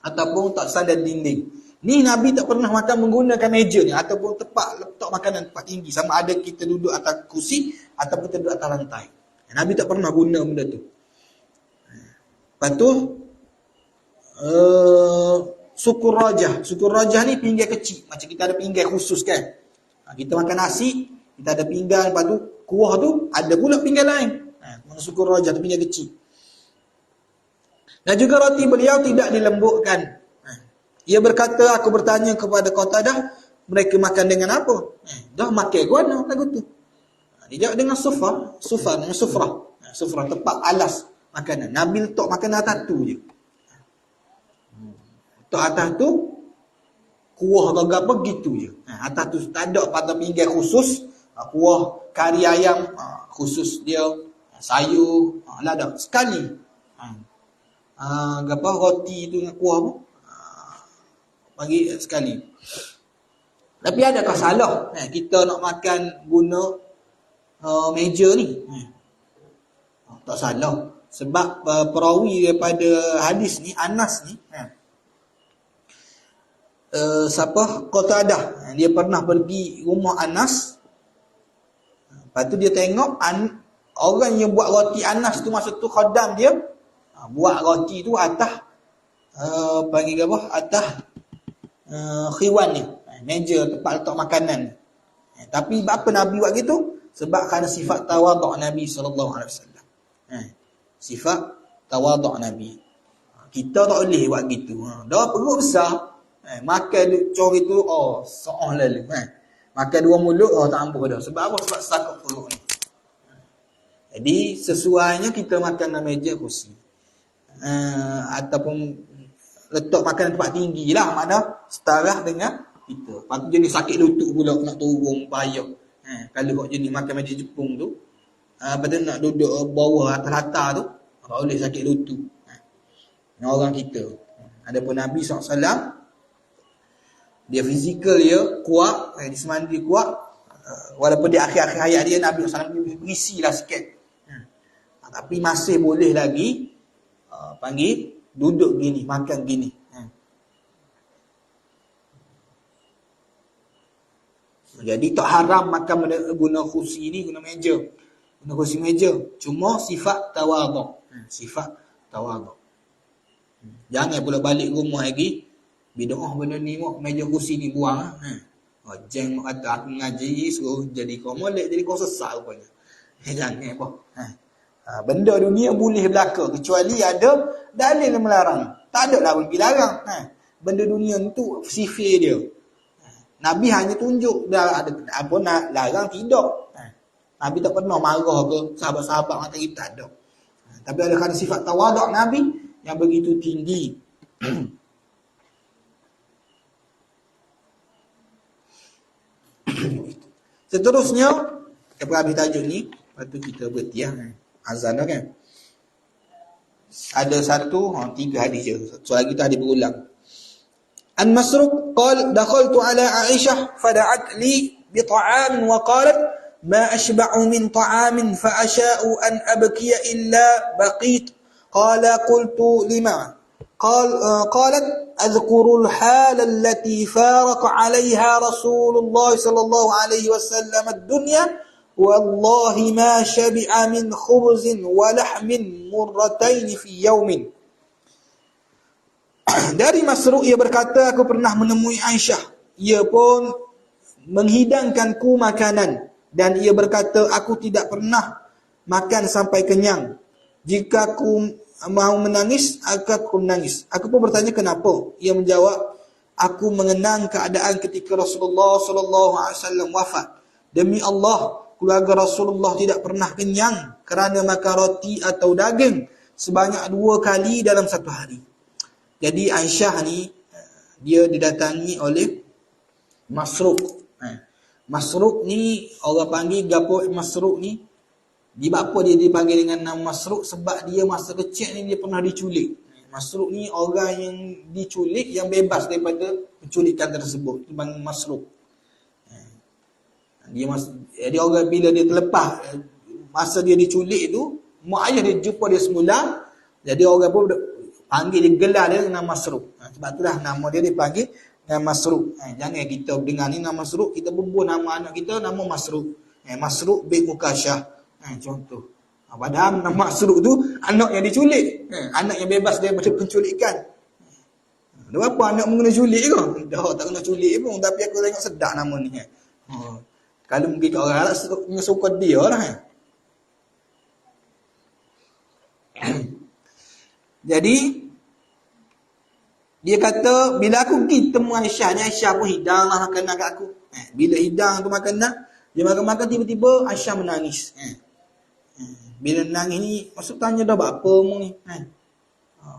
Ataupun tak sandar dinding. Ni Nabi tak pernah makan menggunakan meja ni. Ataupun tempat letak makanan tempat tinggi. Sama ada kita duduk atas kursi ataupun kita duduk atas lantai. Nabi tak pernah guna benda tu. Lepas tu Sukur rajah ni pinggan kecil. Macam kita ada pinggan khusus kan. Kita makan nasi, kita ada pinggan, lepas tu kuah tu ada pula pinggan lain. Sukur rajah tu pinggan kecil. Dan juga roti beliau tidak dilembutkan. Ia berkata, aku bertanya kepada Qatadah, mereka makan dengan apa? Dah makan guana lagu tu. Dia jawab dengan sufrah tempat alas makanan. Nabi letak makanan atas tu je. Tak atas tu kuah atau apa gitu je. Atas tu tak ada pada pinggan khusus. Kuah kari ayam khusus dia, sayur lah ada sekali. Apa roti tu dengan kuah pun bagi sekali. Tapi adakah salah kita nak makan guna meja ni? Tak salah. Sebab perawi daripada hadis ni Anas ni siapa? Qatadah. Dia pernah pergi rumah Anas. Lepas tu dia tengok orang yang buat roti Anas tu masa tu khaddam dia buat roti tu atas panggil apa? Atas khiwan ni. Meja tempat letak makanan. Tapi apa Nabi buat gitu? Sebab kerana sifat tawaduk Nabi sallallahu alaihi wasallam. Sifat tawaduk Nabi. Kita tak boleh buat gitu. Dah perut besar. Makan cori tu seolah lalu. Makan dua mulut tak ampuh dah. Sebab apa? Sebab sakit perut ni. Jadi sesuainya kita makan dalam meja kursi. Ataupun letak makanan tempat tinggi lah. Mana setara dengan kita. Lepas tu jenis sakit lutut pula nak turun payah. Kalau kau jenis makan meja Jepun tu, lepas tu nak duduk bawah atas latar tu, tak boleh sakit lutut. Ini orang kita. Adapun Nabi SAW, dia fizikal dia kuat, jismani dia kuat. Walaupun di akhir-akhir hayat dia Nabi SAW berisi lah sikit. Tapi masih boleh lagi panggil duduk gini, makan gini. Jadi tak haram makan guna kursi ni, guna meja. Guna kursi meja. Cuma sifat tawaduk. Sifat tawaduk. Jangan pula balik rumah lagi. Bid'ah benda ni meja kursi ni buang. Jeng mak kata aku ngaji suruh jadi kau molek, jadi kau sesat rupanya. Jangan apa. Benda dunia boleh berlaku kecuali ada dalil yang melarang. Tak ada lah boleh dilarang. Benda dunia tu sifir dia. Nabi hanya tunjuk, dah ada apa nak larang tidak. Nabi tak pernah marah ke sahabat-sahabat mata kita, tak ada. Tapi ada kerana sifat tawaduk Nabi yang begitu tinggi. Seterusnya, kita habis tajuk ni, lepas tu kita berhenti azan dah kan. Ada satu, tiga hadis je. Soal kita hadis berulang. An Masruq qala dakhaltu ala Aisyah fada'at li bi ta'am wa qalat ma ashba'u min ta'amin fa asha'u an abkiya illa baqit. Qala qultu lima. قالت أذكر الحال التي فارق عليها رسول الله صلى الله عليه وسلم الدنيا والله ما شبع من خبز ولحم مرتين في يوم. Dari Masruq ia berkata, aku pernah menemui Aisyah, ia pun menghidangkanku makanan, dan ia berkata aku tidak pernah makan sampai kenyang. Jika aku mau menangis, aku menangis. Aku pun bertanya kenapa. Ia menjawab, aku mengenang keadaan ketika Rasulullah sallallahu alaihi wasallam wafat. Demi Allah, keluarga Rasulullah tidak pernah kenyang kerana makan roti atau daging sebanyak 2 kali dalam satu hari. Jadi Aisyah ni dia didatangi oleh Masruq. Masruq ni orang panggil gapo Masruq ni? Di apa dia dipanggil dengan nama Masruq? Sebab dia masa kecil ni dia pernah diculik. Masruq ni orang yang diculik, yang bebas daripada penculikan tersebut, dipanggil Masruq. Dia orang bila dia terlepas masa dia diculik tu, mak ayah dia jumpa dia semula, jadi orang pun panggil dia, gelar dia dengan nama Masruq. Sebab itulah nama dia dipanggil nama Masruq. Jangan kita dengar ni nama Masruq, kita bubuh nama anak kita nama Masruq. Masruq bin Ukasyah. Contoh. Padahal nama Masruq tu anak yang diculik, anak yang bebas daripada penculikan. Ada apa anak mengena culik ke? Dah tak kena culik pun, tapi aku tengok sedap nama ni. Kalau mungkin kat orang Arab suka dia lah. Jadi dia kata bila aku pergi temu Aisyah ni, Aisyah pun hidang lah makanan kat aku. Bila hidang tu makanan, dia makan-makan tiba-tiba Aisyah menangis. Bila nangis ni, maksud tanya dah buat apa mu ni?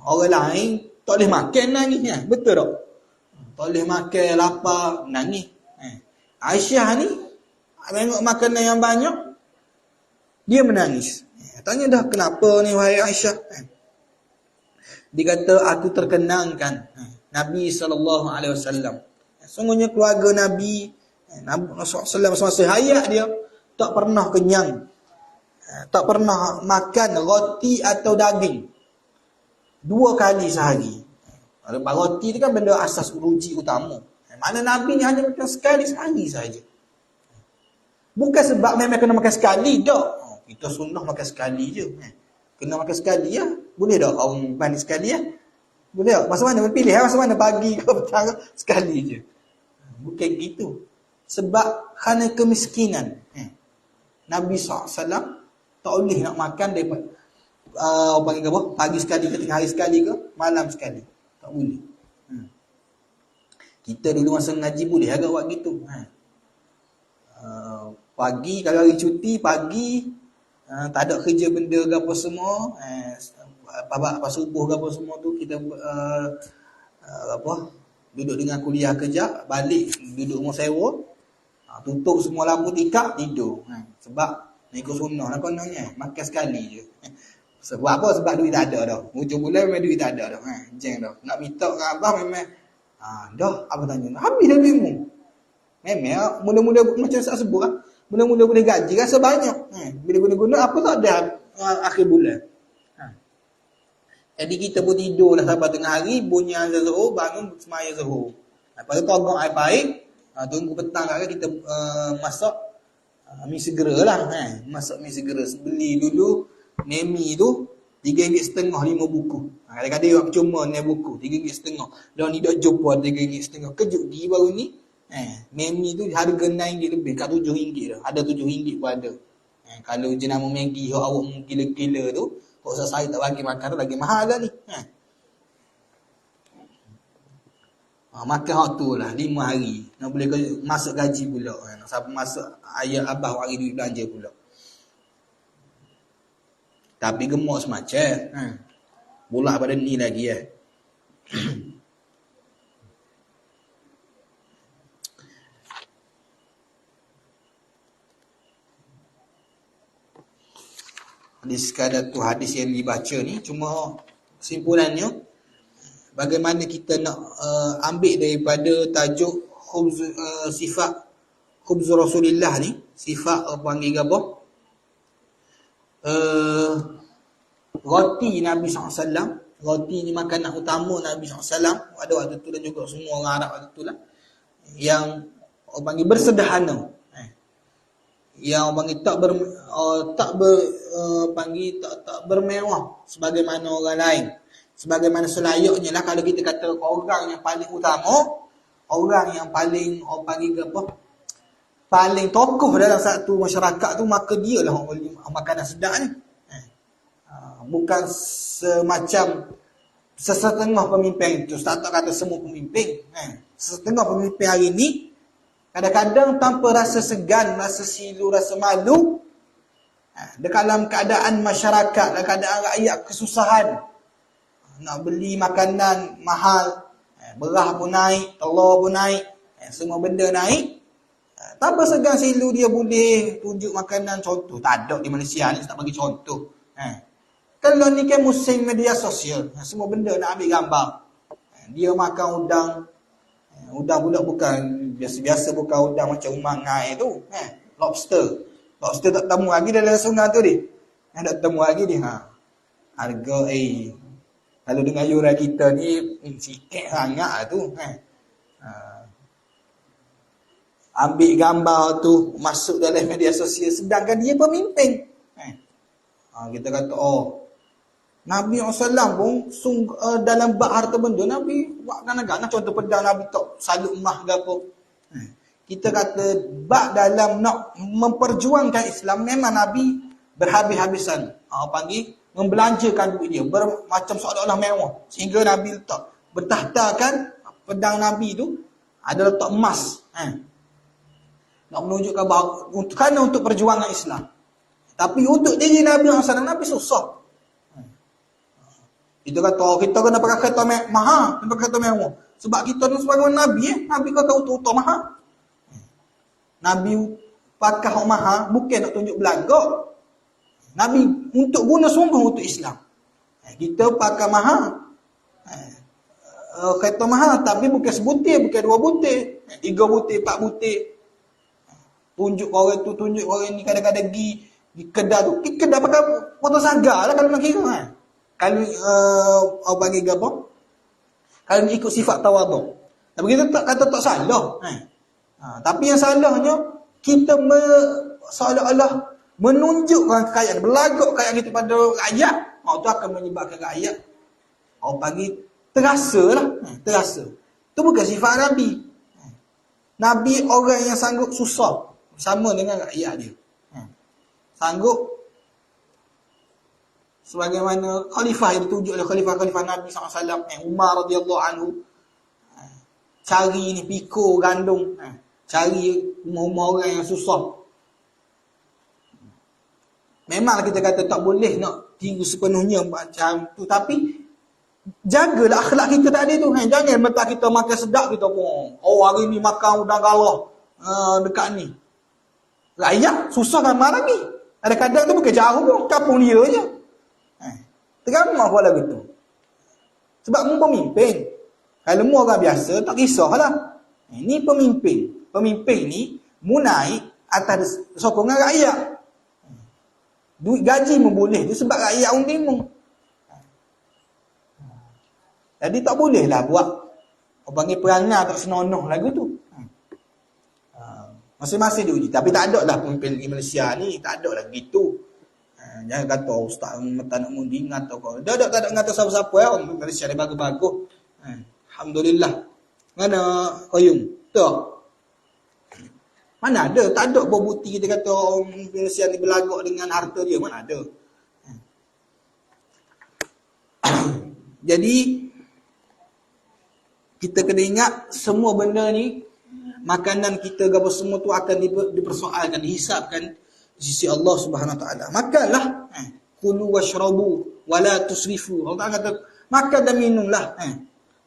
Orang lain tak boleh makan nangis. Betul tak? Tak boleh makan, lapar, nangis. Aisyah ni, tengok makanan yang banyak, dia menangis. Tanya dah kenapa ni wahai Aisyah? Dia kata aku terkenangkan Nabi SAW. Sungguhnya keluarga Nabi SAW semasa hayat dia tak pernah kenyang, tak pernah makan roti atau daging 2 kali sehari. Roti itu kan benda asas uruji utama. Mana Nabi ni hanya makan sekali sehari saja. Bukan sebab memang kena makan sekali, tak. Kita sunnah makan sekali je. Kena makan sekali ya. Boleh tak orang mandi sekali ya? Boleh tak? Masa mana pilih masa mana, pagi ke petang, sekali je. Bukan gitu. Sebab kerana kemiskinan. Nabi SAW tak boleh nak makan daripada panggil apa? Pagi sekali ke, tengah hari sekali ke, malam sekali. Tak boleh. Kita dulu masa ngaji boleh agak buat gitu. Pagi, kalau hari cuti, pagi tak ada kerja benda ke apa semua, apa subuh ke apa semua tu kita duduk dengan kuliah kejap, balik duduk rumah sewa, tutup semua lampu tikar, tidur. Sebab ikut sunnah lah kononnya, makan sekali je. Sebab apa? Sebab duit tak ada dah. Hujung bulan memang duit tak ada dah. Jeng dah. Nak minta ke abah memang dah, apa tanya? Habis dah duitmu. Memang mula-mula macam saya sebut lah. Mula-mula boleh gaji rasa banyak. Bila guna-guna apa tak ada akhir bulan. Jadi kita pun tidur lah sampai tengah hari, bunyi azan Zuhur, bangun semaya Zuhur. Lepas tu togok air baik, tunggu petang kan kita masak mi segera lah. Masak mi segera. Beli dulu Nemi tu RM3.50 5 buku. Kadang-kadang orang cuma ni buku RM3.50. Dah ni dah jumpa RM3.50. Kejut di baru ni. Nemi tu harga RM9 lebih, kat RM7 dah. Ada RM7 pun ada. Kalau jenama Maggi awak gila-gila tu, kok saya tak bagi makan tu lagi mahal lah ni. Makan hak tu lah 5 hari. Nak boleh masuk gaji pula. Sampai masuk ayah abah hari duit belanja pula. Tapi gemuk semacam. Bola pada ni lagi Hadis sekadar tu hadis yang dibaca ni cuma kesimpulannya bagaimana kita nak ambil daripada tajuk sifat khubz Rasulillah ni, sifat panggil apa? Roti Nabi SAW. Roti ni makanan utama Nabi SAW pada waktu tu dan juga semua orang Arab waktu tu lah, yang orang panggil bersederhana, yang orang panggil tak bermewah sebagaimana orang lain, sebagaimana selayaknya lah. Kalau kita kata orang yang paling utama, orang yang paling orang panggil apa, paling tokoh dalam satu masyarakat tu, maka dia lah makanan sedap ni. Bukan semacam sesetengah pemimpin tu. Tak kata semua pemimpin. Sesetengah pemimpin hari ni kadang-kadang tanpa rasa segan, rasa silu, rasa malu, dalam keadaan masyarakat, dalam keadaan rakyat kesusahan, nak beli makanan mahal, beras pun naik, telur pun naik, semua benda naik, tanpa segan silu dia boleh tunjuk makanan. Contoh, tak ada di Malaysia ni, tak bagi contoh. Kalau ni kan musim media sosial, semua benda nak ambil gambar. Dia makan udang. Udang pula bukan biasa-biasa, bukan udang macam umang air tu. Lobster. Lobster tak temu lagi dalam sungai tu dia. Tak temu lagi dia. Harga kalau dengan yuran kita ni sikit sangat tu. Ambil gambar tu masuk dalam media sosial, sedangkan dia pemimpin. Kita kata Nabi SAW pun dalam bab harta benda Nabi buat kadang-kadang, contoh pedang Nabi tak salut emas ke apa. Kita kata bab dalam nak memperjuangkan Islam memang Nabi berhabis-habisan, panggil membelanjakan duit dia macam seolah-olah mewah, sehingga Nabi letak bertahtakan pedang Nabi tu ada letak emas, nak menunjukkan bahawa kerana untuk perjuangan Islam. Tapi untuk diri Nabi SAW, Nabi susah. Kita kata kita kena pakai kereta mahal, kena pakai kereta mewah. Sebab kita ni sebagai Nabi, Nabi kata untuk mahal. Nabi pakai hak mahal bukan nak tunjuk belagak. Nabi untuk guna sungguh untuk Islam. Kita pakai mahal, kereta mahal, tapi bukan sebutir, bukan 2 butir, 3 butir, 4 butir. Tunjuk orang tu, tunjuk orang ni, kadang-kadang pergi di kedai tu. Di kedai pakai motor sagar lah kalau nak kira. Kalau orang panggil apa? Kalau ikut sifat tawaduk. Tapi kita tak kata tak salah. Tapi yang salahnya kita seolah-olah menunjukkan kekayaan, berlagak kekayaan kita pada rakyat. Itu akan menyebabkan rakyat orang panggil terasa lah. Terasa. Itu bukan sifat Nabi. Nabi orang yang sanggup susah bersama dengan rakyat dia. Sanggup sebagaimana khalifah yang ditunjuk oleh khalifah-khalifah Nabi SAW, Umar radhiyallahu anhu, cari ni pikul gandum, cari rumah-rumah orang yang susah. Memanglah kita kata tak boleh nak tiru sepenuhnya macam tu, tapi jagalah akhlak kita tadi tu. Jangan mentah kita makan sedap kita pun, hari ni makan udang galah dekat ni, rakyat susah kan marah ni. Kadang-kadang tu bukan jauh pun, kampung dia je. Teramah pula begitu. Sebab mu pemimpin. Kalau mu orang biasa, tak kisahlah. Ini pemimpin. Pemimpin ni, mu naik atas sokongan rakyat. Duit gaji mu boleh tu sebab rakyat undi mu. Jadi tak bolehlah buat orang panggil perangai tak senonoh lagu tu. Masing-masing diuji. Tapi tak ada lah pemimpin di Malaysia ni, tak ada lah begitu. Jangan kata ustaz tak nak mundi ngata kau. Tak ada ngata siapa-siapa orang Malaysia ni bagus-bagus. Alhamdulillah. Mana koyung? Tak. Mana ada? Tak ada berbukti kita kata orang Malaysia ni berlagak dengan harta dia. Mana ada? Jadi Kita kena ingat semua benda ni, makanan kita apa semua tu akan dipersoalkan, dihisapkan di sisi Allah Subhanahu Wa Taala. Makanlah, kulu washrabu wala tusrifu. Allah kata makan dan minumlah.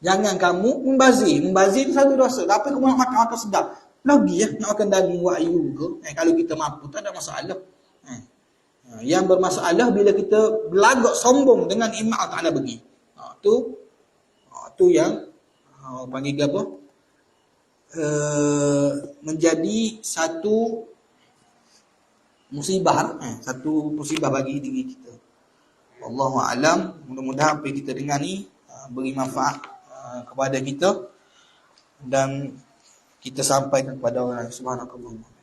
Jangan kamu membazir. Membazir itu satu dosa. Tapi kamu nak makan sedap. Lagi nak makan daging wahyu ke. Kalau kita mampu tak ada masalah. Yang bermasalah bila kita berlagak sombong dengan nikmat Allah Taala bagi. Tu yang panggil apa? Menjadi satu musibah, satu musibah bagi diri kita. Wallahu a'lam. Mudah-mudahan apa yang kita dengar ni beri manfaat kepada kita dan kita sampaikan kepada orang. Subhanallah.